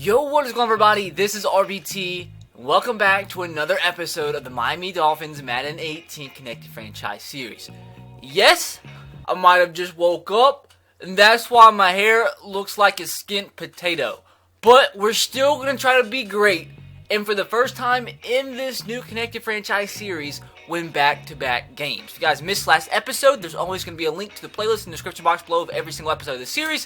Yo, what is going on, everybody? This is RBT. Welcome back to another episode of the Miami Dolphins Madden 18 Connected Franchise Series. Yes, I might have just woke up, and that's why my hair looks like a skint potato. But we're still going to try to be great, and for the first time in this new Connected Franchise Series, win back-to-back games. If you guys missed last episode, there's always going to be a link to the playlist in the description box below of every single episode of the series.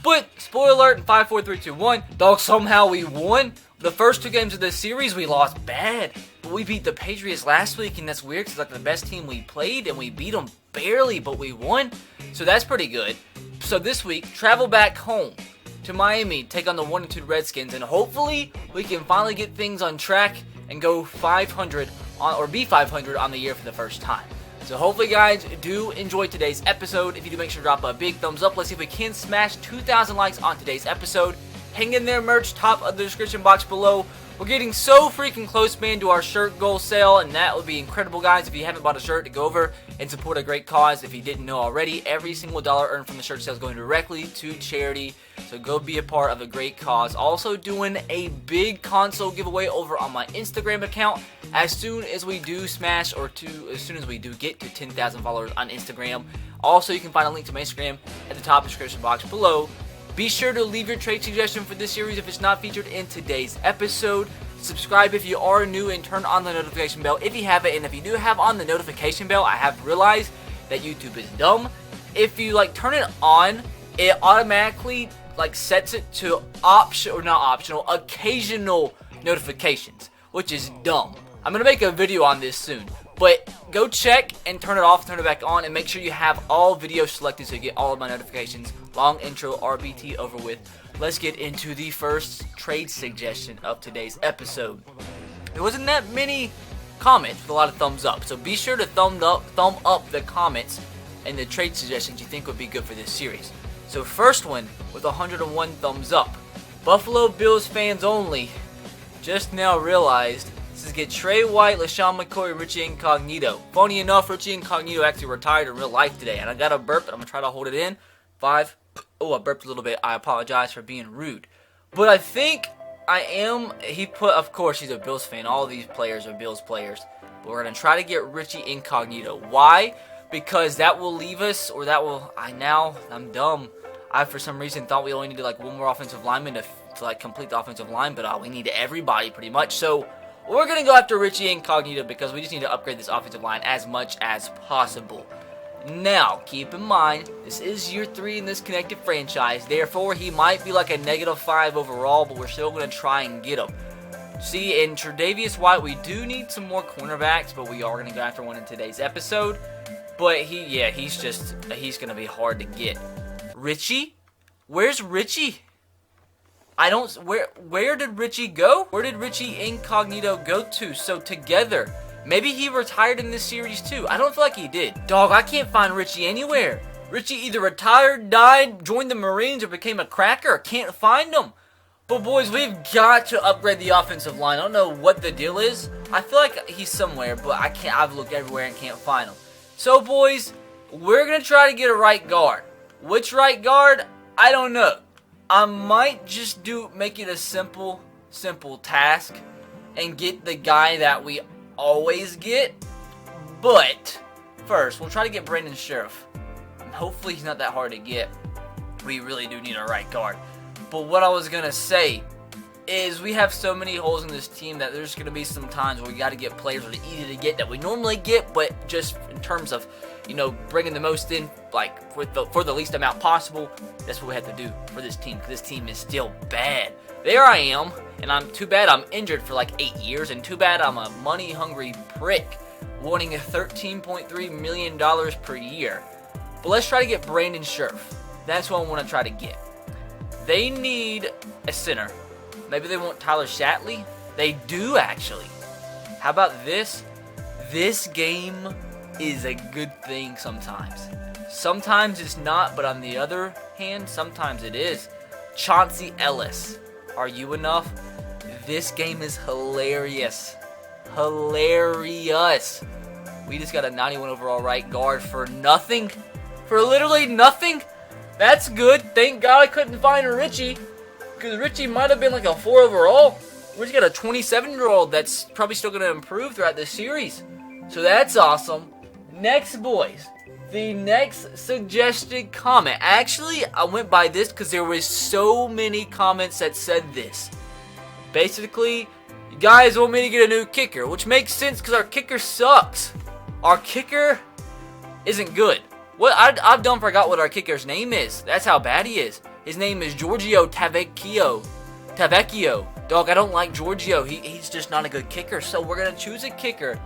But, spoiler alert, in 5, 4, 3, 2, 1, dog, somehow we won. The first two games of this series, we lost bad. But we beat the Patriots last week, and that's weird because it's like the best team we played, and we beat them barely, but we won. So that's pretty good. So this week, travel back home to Miami, take on the 1-2 Redskins, and hopefully we can finally get things on track and go 500 or be 500 on the year for the first time. So hopefully, guys, do enjoy today's episode. If you do, make sure to drop a big thumbs up. Let's see if we can smash 2,000 likes on today's episode. Hang in there, merch, top of the description box below. We're getting so freaking close, man, to our shirt goal sale, and that would be incredible, guys. If you haven't bought a shirt, to go over and support a great cause. If you didn't know already, every single dollar earned from the shirt sale is going directly to charity. So go be a part of a great cause. Also doing a big console giveaway over on my Instagram account as soon as we do smash, as soon as we do get to 10,000 followers on Instagram. Also, you can find a link to my Instagram at the top description box below. Be sure to leave your trade suggestion for this series if it's not featured in today's episode. Subscribe if you are new and turn on the notification bell if you haven't. And if you do have on the notification bell, I have realized that YouTube is dumb. If you turn it on, it automatically sets it to occasional notifications, which is dumb. I'm gonna make a video on this soon, but go check and turn it off, turn it back on, and make sure you have all videos selected so you get all of my notifications. Long intro, RBT over with. Let's get into the first trade suggestion of today's episode. There wasn't that many comments with a lot of thumbs up, so be sure to thumb up the comments and the trade suggestions you think would be good for this series. So first one with 101 thumbs up. Buffalo Bills fans only just now realized this is get Trey White, LaShawn McCoy, and Richie Incognito. Funny enough, Richie Incognito actually retired in real life today, and I got a burp, but I'm gonna try to hold it in. 5. Oh, I burped a little bit. I apologize for being rude. But I think I am. Of course, he's a Bills fan. All of these players are Bills players. But we're gonna try to get Richie Incognito. Why? Because that will leave us, I'm dumb. I, for some reason, thought we only needed one more offensive lineman to complete the offensive line, but we need everybody pretty much. So we're going to go after Richie Incognito because we just need to upgrade this offensive line as much as possible. Now, keep in mind, this is year 3 in this connected franchise. Therefore, he might be a -5 overall, but we're still going to try and get him. See, in Tre'Davious White, we do need some more cornerbacks, but we are going to go after one in today's episode. But he's going to be hard to get. Richie? Where's Richie? Where did Richie go? Where did Richie Incognito go to? So together, maybe he retired in this series too. I don't feel like he did. Dog, I can't find Richie anywhere. Richie either retired, died, joined the Marines, or became a cracker. I can't find him. But boys, we've got to upgrade the offensive line. I don't know what the deal is. I feel like he's somewhere, but I've looked everywhere and can't find him. So boys, we're gonna try to get a right guard. Which right guard? I don't know. I might just make it a simple task and get the guy that we always get. But first, we'll try to get Brandon Sheriff. Hopefully he's not that hard to get. We really do need a right guard. But what I was gonna say is we have so many holes in this team that there's gonna be some times where we got to get players that are easy to get that we normally get, but just in terms of bringing the most in, for the least amount possible. That's what we have to do for this team, because this team is still bad. There I am, and I'm too bad I'm injured for 8 years, and too bad I'm a money-hungry prick, wanting $13.3 million per year. But let's try to get Brandon Sheriff. That's what I want to try to get. They need a center. Maybe they want Tyler Shatley. They do, actually. How about this? This game is a good thing sometimes. Sometimes it's not, but on the other hand, sometimes it is. Chauncey Ellis. Are you enough? This game is hilarious. Hilarious. We just got a 91 overall right guard for nothing. For literally nothing. That's good. Thank God I couldn't find Richie. Because Richie might have been like a 4 overall. We just got a 27-year-old that's probably still going to improve throughout this series. So that's awesome. Next, boys. The next suggested comment. Actually, I went by this because there was so many comments that said this. Basically, you guys want me to get a new kicker, which makes sense because our kicker sucks. Our kicker isn't good. What I've done forgot what our kicker's name is. That's how bad he is. His name is Giorgio Tavecchio. Dog, I don't like Giorgio. He's just not a good kicker. So we're gonna choose a kicker.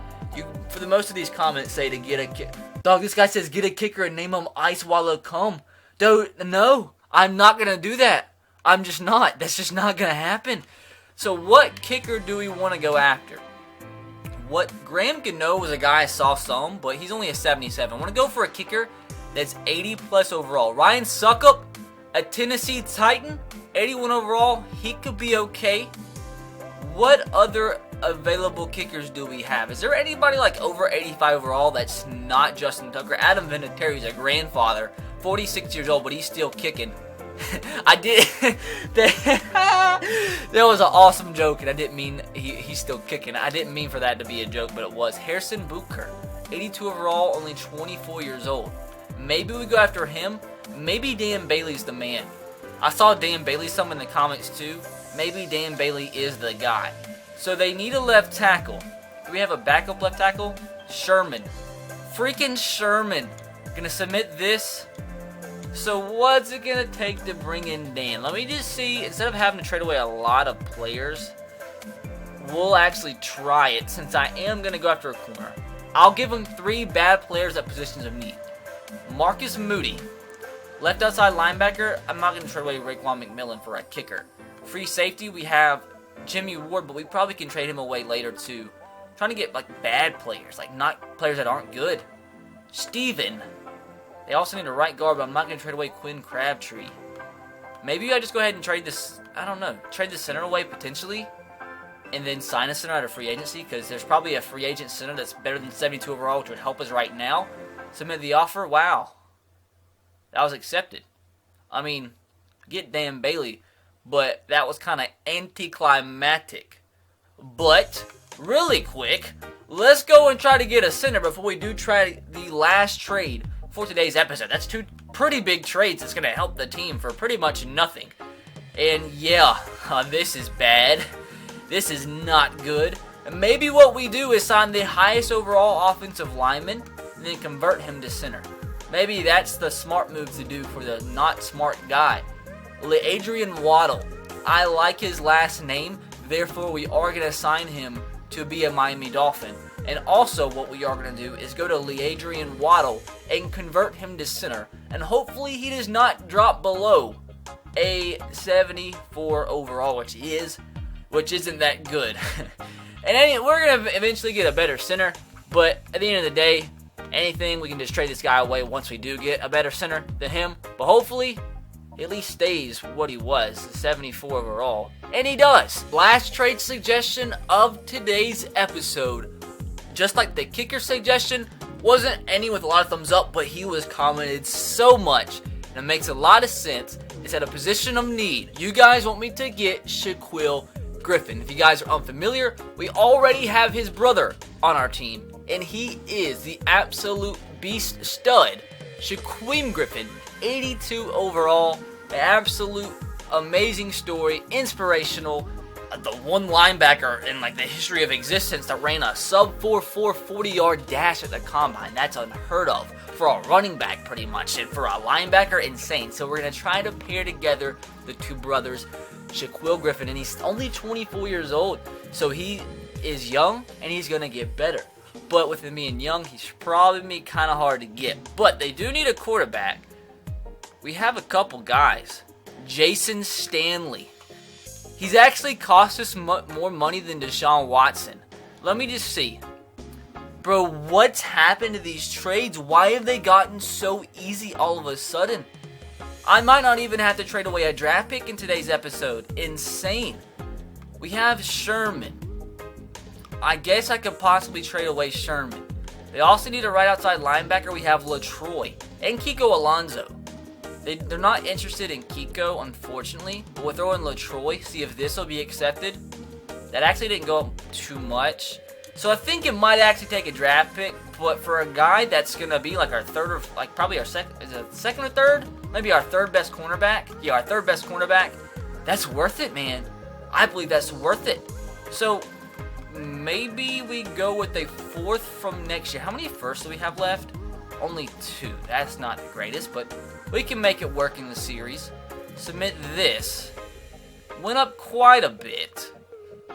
For the most of these comments say to get a kicker. Dog, this guy says get a kicker and name him Ice Wallow Cum. Dude, no, I'm not gonna do that. I'm just not. That's just not gonna happen. So what kicker do we want to go after? What Graham Gano was a guy I saw some, but he's only a 77. I want to go for a kicker that's 80 plus overall. Ryan Suckup, a Tennessee Titan, 81 overall. He could be okay. What other available kickers do we have? Is there anybody like over 85 overall that's not Justin Tucker? Adam Vinatieri's a grandfather, 46 years old, but he's still kicking. I did. That was an awesome joke, and I didn't mean he's still kicking. I didn't mean for that to be a joke, but it was. Harrison Butker, 82 overall, only 24 years old. Maybe we go after him. Maybe Dan Bailey's the man. I saw Dan Bailey some in the comments too. Maybe Dan Bailey is the guy. So they need a left tackle. Do we have a backup left tackle? Sherman. Freaking Sherman. Gonna submit this. So what's it going to take to bring in Dan? Let me just see. Instead of having to trade away a lot of players, we'll actually try it since I am going to go after a corner. I'll give him 3 bad players at positions of need. Marcus Moody. Left outside linebacker, I'm not going to trade away Raekwon McMillan for a kicker. Free safety, we have Jimmy Ward, but we probably can trade him away later too. Trying to get like bad players, like not players that aren't good. Steven. They also need a right guard, but I'm not going to trade away Quinn Crabtree. Maybe I just go ahead and trade this, I don't know, trade the center away potentially, and then sign a center out of free agency, because there's probably a free agent center that's better than 72 overall, which would help us right now. Submit the offer. Wow. That was accepted. I mean, get Dan Bailey, but that was kind of anticlimactic. But, really quick, let's go and try to get a center before we do try the last trade for today's episode. That's 2 pretty big trades that's going to help the team for pretty much nothing. And yeah, this is bad. This is not good. And maybe what we do is sign the highest overall offensive lineman and then convert him to center. Maybe that's the smart move to do for the not smart guy. Adrian Waddle. I like his last name, therefore we are going to sign him to be a Miami Dolphin. And also what we are going to do is go to Adrian Waddle and convert him to center. And hopefully he does not drop below a 74 overall, which isn't that good. And we're going to eventually get a better center. But at the end of the day, anything, we can just trade this guy away once we do get a better center than him. But hopefully, he at least stays what he was, 74 overall. And he does. Last trade suggestion of today's episode. Just like the kicker suggestion, wasn't any with a lot of thumbs up, but he was commented so much, and it makes a lot of sense. It's at a position of need. You guys want me to get Shaquille Griffin. If you guys are unfamiliar, we already have his brother on our team, and he is the absolute beast stud. Shaquille Griffin, 82 overall, an absolute amazing story, inspirational. The one linebacker in like the history of existence that ran a sub-4 40-yard dash at the combine. That's unheard of for a running back pretty much, and for a linebacker, insane. So we're going to try to pair together the 2 brothers, Shaquille Griffin, and he's only 24 years old. So he is young, and he's going to get better. But with him being young, he's probably kind of hard to get. But they do need a quarterback. We have a couple guys. Jason Stanley. He's actually cost us more money than Deshaun Watson. Let me just see. Bro, what's happened to these trades? Why have they gotten so easy all of a sudden? I might not even have to trade away a draft pick in today's episode. Insane. We have Sherman. I guess I could possibly trade away Sherman. They also need a right outside linebacker. We have LaTroy and Kiko Alonso. They're not interested in Kiko, unfortunately. But we'll throw in LaTroy, see if this will be accepted. That actually didn't go up too much. So I think it might actually take a draft pick. But for a guy that's going to be like our third or like probably our second, is it second or third? Maybe our third best cornerback. Yeah, our third best cornerback. That's worth it, man. I believe that's worth it. So maybe we go with a fourth from next year. How many firsts do we have left? Only 2. That's not the greatest, but we can make it work in the series. Submit this. Went up quite a bit,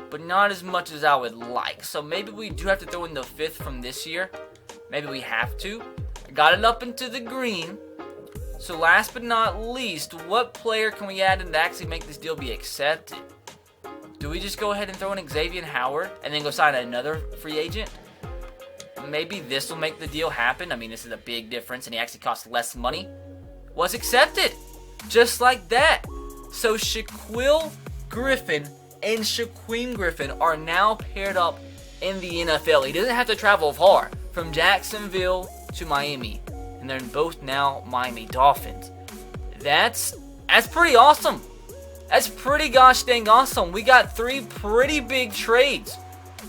but not as much as I would like. So maybe we do have to throw in the 5th from this year. Maybe we have to. Got it up into the green. So last but not least, what player can we add in to actually make this deal be accepted? Do we just go ahead and throw in Xavier Howard and then go sign another free agent? Maybe this will make the deal happen. I mean, this is a big difference, and he actually costs less money. Was accepted. Just like that. So Shaquille Griffin and Shaquem Griffin are now paired up in the NFL. He doesn't have to travel far from Jacksonville to Miami. And they're both now Miami Dolphins. That's pretty awesome. That's pretty gosh dang awesome. We got 3 pretty big trades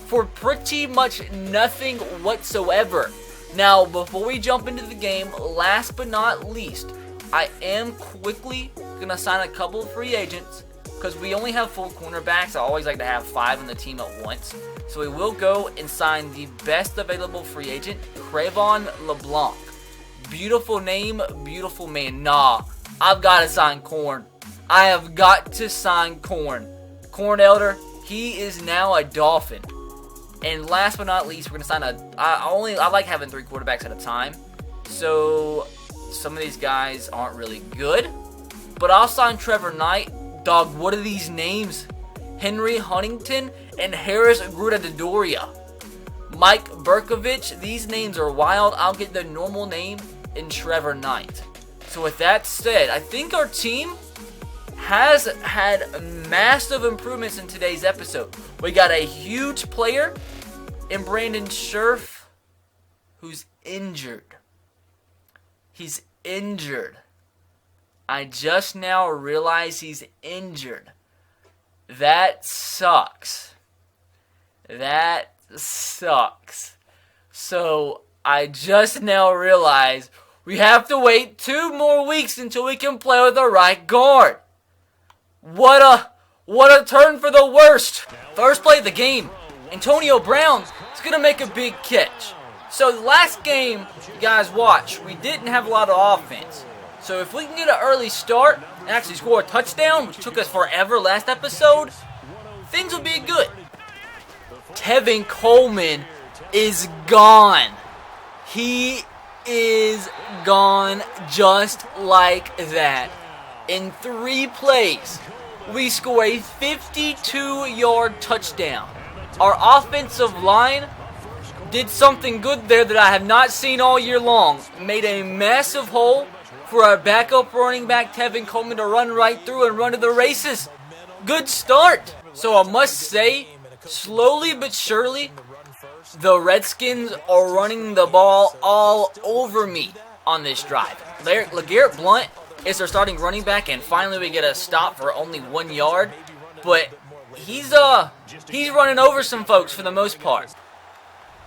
for pretty much nothing whatsoever. Now, before we jump into the game, last but not least, I am quickly going to sign a couple of free agents because we only have 4 cornerbacks. I always like to have 5 on the team at once. So we will go and sign the best available free agent, Crevon LeBlanc. Beautiful name, beautiful man. Nah, I've got to sign Corn. I have got to sign Corn. Corn Elder, he is now a Dolphin. And last but not least, we're going to sign I like having 3 quarterbacks at a time. So some of these guys aren't really good. But I'll sign Trevor Knight. Dog, what are these names? Henry Huntington and Harris Grudadoria. Mike Berkovich, these names are wild. I'll get the normal name in Trevor Knight. So with that said, I think our team has had massive improvements in today's episode. We got a huge player in Brandon Scherf who's injured. He's injured. I just now realized he's injured. That sucks. That sucks. So I just now realized we have to wait 2 more weeks until we can play with the right guard. What a turn for the worst. First play of the game, Antonio Brown is going to make a big catch. So the last game, you guys watch, we didn't have a lot of offense. So if we can get an early start and actually score a touchdown, which took us forever last episode, things will be good. Tevin Coleman is gone. He is gone just like that. In 3 plays, we score a 52-yard touchdown. Our offensive line did something good there that I have not seen all year long. Made a massive hole for our backup running back, Tevin Coleman, to run right through and run to the races. Good start. So I must say, slowly but surely, the Redskins are running the ball all over me on this drive. LeGarrette Blount is their starting running back, and finally we get a stop for only 1 yard. But he's running over some folks for the most part.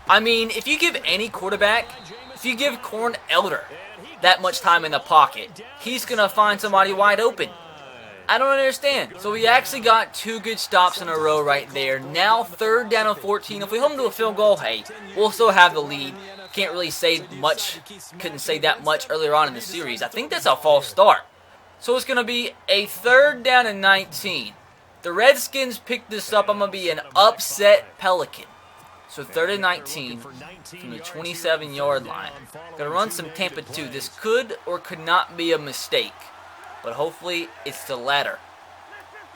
I mean, if you give any quarterback, if you give Corn Elder that much time in the pocket, he's going to find somebody wide open. I don't understand. So we actually got 2 good stops in a row right there. Now 3rd down and 14. If we hold them to a field goal, hey, we'll still have the lead. Can't really say much. Couldn't say that much earlier on in the series. I think that's a false start. So it's going to be a 3rd down and 19. The Redskins picked this up. I'm going to be an upset Pelican. So 3rd and 19 from the 27-yard line. Going to run some Tampa 2. This could or could not be a mistake. But hopefully it's the latter.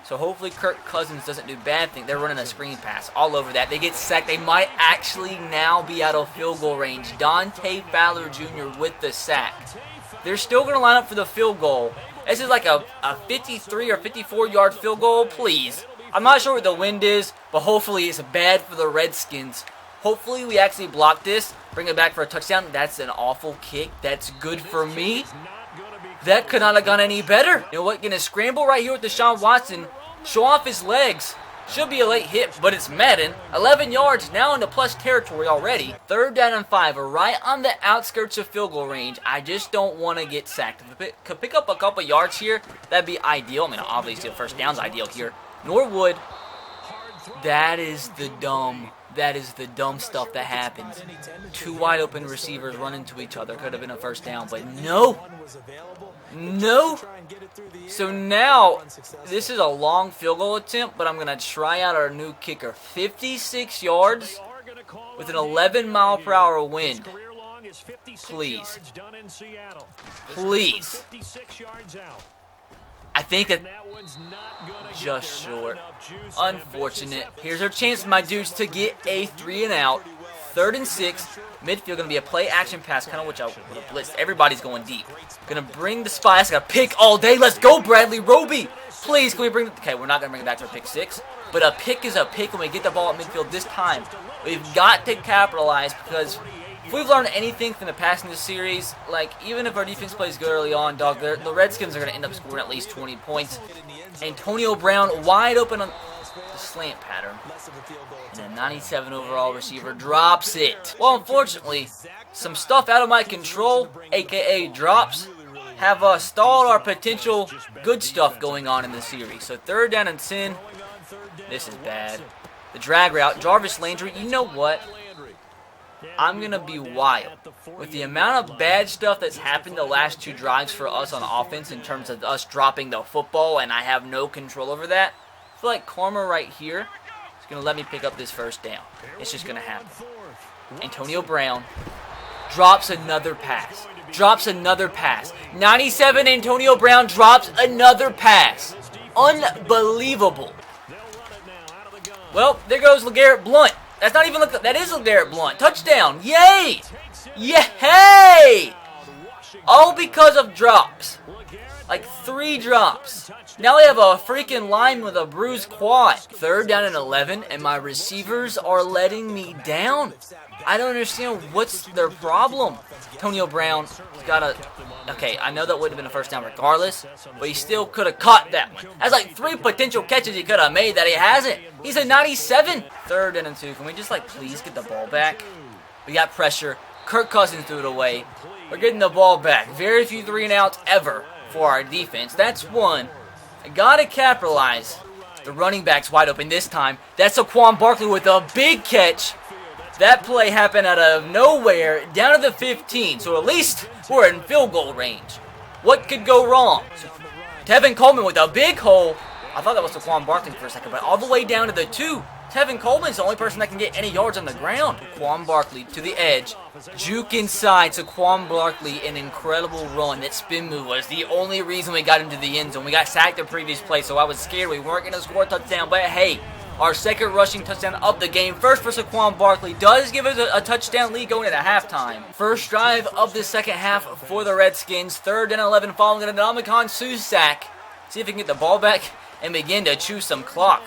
So hopefully Kirk Cousins doesn't do bad things. They're running a screen pass all over that. They get sacked. They might actually now be out of field goal range. Dante Fowler Jr. with the sack. They're still going to line up for the field goal. This is like a 53 or 54-yard field goal. Please. I'm not sure what the wind is, but hopefully it's bad for the Redskins. Hopefully we actually block this, bring it back for a touchdown. That's an awful kick. That's good for me. That could not have gone any better. You know what? Gonna scramble right here with Deshaun Watson. Show off his legs. Should be a late hit, but it's Madden. 11 yards, now into plus territory already. 3rd down and 5. We're right on the outskirts of field goal range. I just don't want to get sacked. If we could pick up a couple yards here, that'd be ideal. I mean, obviously the first down's ideal here. Norwood. That is the dumb stuff that happens. 2 wide open receivers run into each other. Could have been a first down, but no. No. So now, this is a long field goal attempt, but I'm going to try out our new kicker. 56 yards with an 11-mile-per-hour wind. Please. Please. I think that just short. Unfortunate. Here's our chance, my dudes, to get a 3-and-out. 3rd and 6. Midfield going to be a play-action pass, kind of which I would have blitzed. Everybody's going deep. Going to bring the spy. That's got a pick all day. Let's go, Bradley Roby. Please, can we bring okay, we're not going to bring it back to a pick 6. But a pick is a pick when we get the ball at midfield this time. We've got to capitalize because if we've learned anything from the past in this series, like, even if our defense plays good early on, dog, the Redskins are going to end up scoring at least 20 points. Antonio Brown wide open on the slant pattern. And a 97 overall receiver drops it. Well, unfortunately, some stuff out of my control, a.k.a. drops, have stalled our potential good stuff going on in the series. So 3rd down and 10. This is bad. The drag route, Jarvis Landry, you know what? I'm going to be wild. With the amount of bad stuff that's happened the last 2 drives for us on offense in terms of us dropping the football and I have no control over that, I feel like karma right here is going to let me pick up this first down. It's just going to happen. Antonio Brown drops another pass. Drops another pass. 97 Antonio Brown drops another pass. Unbelievable. Well, there goes LeGarrette Blount. That's not even that is LeGarrette Blount. Touchdown. Yay! Yay! All because of drops. Like 3 drops. Now we have a freaking line with a bruised quad. 3rd down and 11, and my receivers are letting me down. I don't understand what's their problem. Antonio Brown got a... Okay, I know that would have been a first down regardless, but he still could have caught that one. That's like 3 potential catches he could have made that he hasn't. He's a 97. 3rd down and 2. Can we just, like, please get the ball back? We got pressure. Kirk Cousins threw it away. We're getting the ball back. Very few 3-and-outs ever for our defense. That's one. I gotta capitalize. The running back's wide open this time. That's Saquon Barkley with a big catch. That play happened out of nowhere, down to the 15. So at least we're in field goal range. What could go wrong? So Tevin Coleman with a big hole. I thought that was Saquon Barkley for a second, but all the way down to the 2. Tevin Coleman's the only person that can get any yards on the ground. Saquon Barkley to the edge. Juke inside. Saquon Barkley, an incredible run. That spin move was the only reason we got him to the end zone. We got sacked the previous play, so I was scared we weren't going to score a touchdown. But hey, our 2nd rushing touchdown of the game. First for Saquon Barkley does give us a touchdown lead going into halftime. First drive of the second half for the Redskins. 3rd and 11 following an Ndamukong Suh sack. See if we can get the ball back and begin to chew some clock.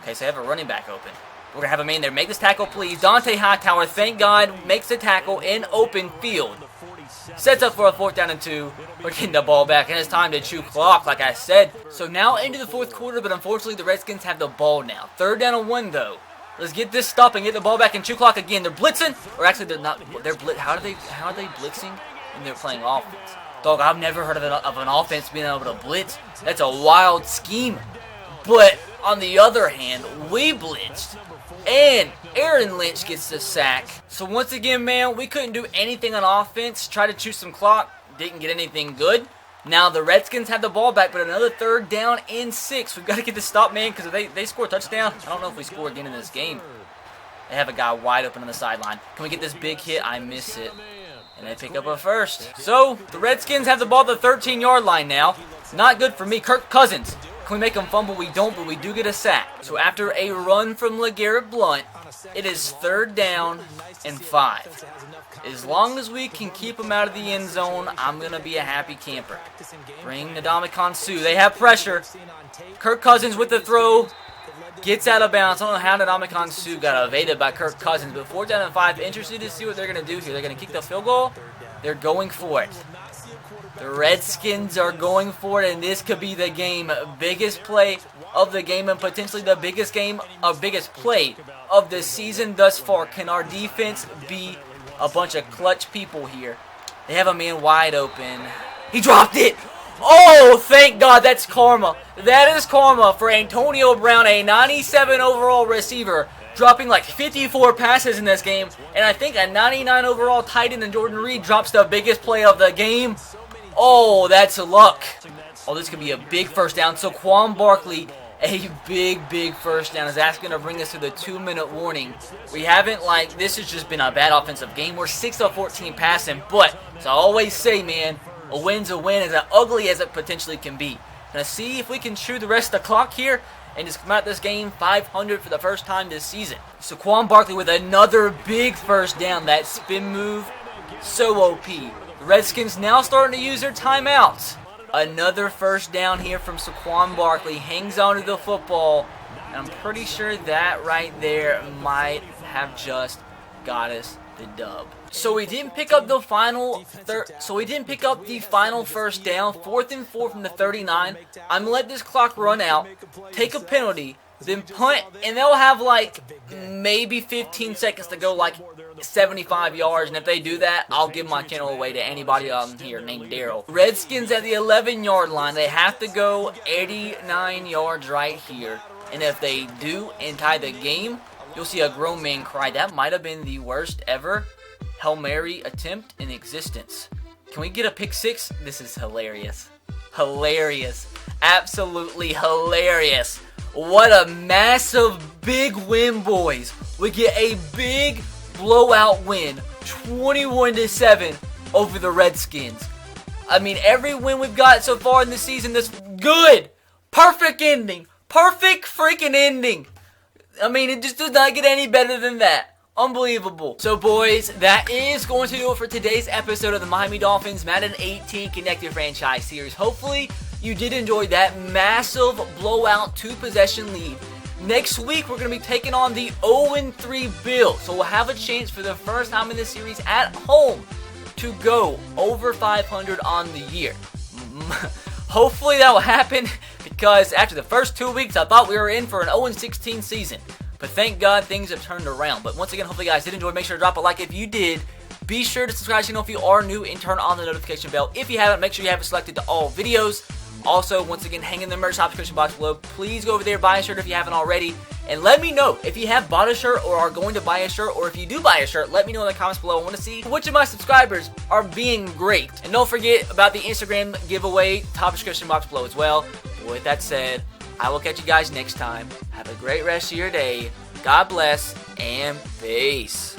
Okay, so I have a running back open. We're going to have a man there. Make this tackle, please. Dante Hightower, thank God, makes the tackle in open field. Sets up for a 4th down and 2. We're getting the ball back, and it's time to chew clock, like I said. So now into the 4th quarter, but unfortunately the Redskins have the ball now. 3rd down and 1, though. Let's get this stop and get the ball back and chew clock again. They're blitzing, or actually they're not. They're how are they blitzing when they're playing offense? Dog, I've never heard of an offense being able to blitz. That's a wild scheme. But on the other hand, we blitzed, and Aaron Lynch gets the sack. So once again, man, we couldn't do anything on offense. Tried to chew some clock, didn't get anything good. Now the Redskins have the ball back, but another 3rd down and 6. We've got to get this stop, man, because if they score a touchdown, I don't know if we score again in this game. They have a guy wide open on the sideline. Can we get this big hit? I miss it. And they pick up a first. So the Redskins have the ball at the 13-yard line now. Not good for me. Kirk Cousins. Can we make them fumble? We don't, but we do get a sack. So after a run from LeGarrette Blount, it is 3rd down and 5. As long as we can keep them out of the end zone, I'm going to be a happy camper. Bring Ndamukong Suh. They have pressure. Kirk Cousins with the throw. Gets out of bounds. I don't know how Ndamukong Suh got evaded by Kirk Cousins, but 4th down and 5. Interested to see what they're going to do here. They're going to kick the field goal. They're going for it. The Redskins are going for it, and this could be the biggest play of the game, and potentially the biggest play of the season thus far. Can our defense be a bunch of clutch people here? They have a man wide open. He dropped it! Oh, thank God, that's karma. That is karma for Antonio Brown, a 97 overall receiver, dropping like 54 passes in this game, and I think a 99 overall tight end in Jordan Reed drops the biggest play of the game. Oh, that's luck. Oh, this could be a big first down. So Saquon Barkley, a big first down. Is that's going to bring us to the 2-minute warning. We haven't, this has just been a bad offensive game. We're 6 of 14 passing, but as I always say, man, a win's a win, as ugly as it potentially can be. Gonna see if we can chew the rest of the clock here and just come out this game 500 for the first time this season. So Saquon Barkley with another big first down. That spin move, so OP. The Redskins now starting to use their timeouts. Another first down here from Saquon Barkley. Hangs onto the football. And I'm pretty sure that right there might have just got us the dub. So we didn't pick up the final first down. 4th and 4 from the 39. I'm gonna let this clock run out, take a penalty, then punt, and they'll have maybe 15 seconds to go 75 yards, and if they do that, I'll give my channel away to anybody here named Daryl. Redskins at the 11-yard line. They have to go 89 yards right here, and if they do and tie the game, you'll see a grown man cry. That might have been the worst ever Hail Mary attempt in existence. Can we get a pick six? This is hilarious. Hilarious. Absolutely hilarious. What a massive big win, boys. We get a big blowout win, 21-7 over the Redskins. I mean, every win we've got so far in this season, that's good. Perfect ending. Perfect freaking ending. I mean, it just does not get any better than that. Unbelievable. So, boys, that is going to do it for today's episode of the Miami Dolphins Madden 18 Connected Franchise Series. Hopefully, you did enjoy that massive blowout 2-possession lead. Next week, we're going to be taking on the 0-3 Bills. So, we'll have a chance for the first time in this series at home to go over 500 on the year. Hopefully, that will happen, because after the first 2 weeks, I thought we were in for an 0-16 season. But thank God things have turned around. But once again, hopefully you guys did enjoy. Make sure to drop a like if you did. Be sure to subscribe to the channel if you are new and turn on the notification bell. If you haven't, make sure you have it selected to all videos. Also, once again, hang in the merch description box below. Please go over there, buy a shirt if you haven't already. And let me know if you have bought a shirt or are going to buy a shirt, or if you do buy a shirt, let me know in the comments below. I want to see which of my subscribers are being great. And don't forget about the Instagram giveaway, top description box below as well. With that said, I will catch you guys next time. Have a great rest of your day. God bless, and peace.